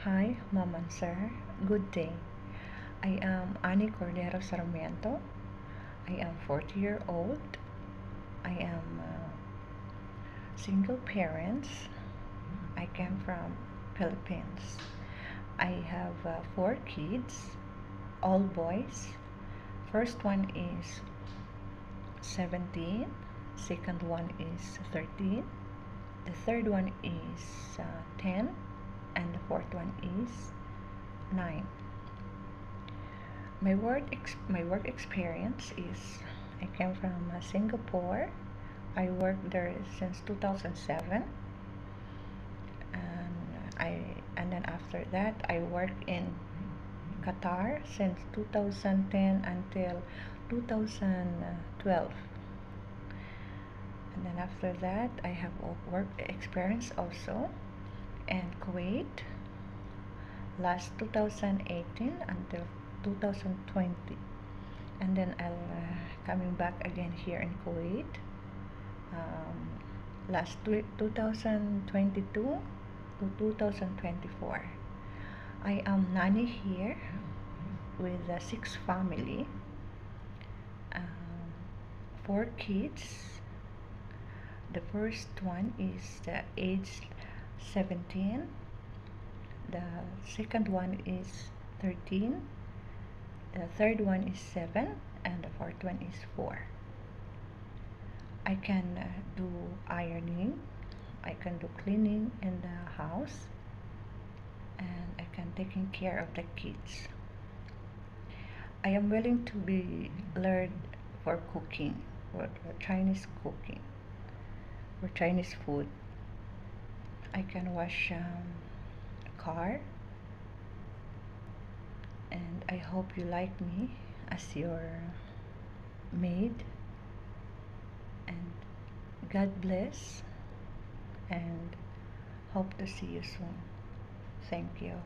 Hi, Mom and Sir. Good day. I am Annie Cordero Sarmiento. I am 40-year-old. I am single parents. I came from Philippines. I have four kids, all boys. First one is 17. Second one is 13. The third one is 10. And the fourth one is 9. My work experience is I came from Singapore. I worked there since 2007, and then after that I worked in Qatar since 2010 until 2012. And then after that I have work experience also in Kuwait last 2018 until 2020, and then I'll coming back again here in Kuwait last 2022 to 2024. I am nanny here with 6 family, um, 4 kids. The first one is age 17. The second one is 13. The third one is 7, and the fourth one is 4. I can do ironing, I can do cleaning in the house, and I can taking care of the kids. I am willing to be learned for cooking, for Chinese cooking, for Chinese food. I can wash a car, and I hope you like me as your maid. And God bless, and hope to see you soon. Thank you.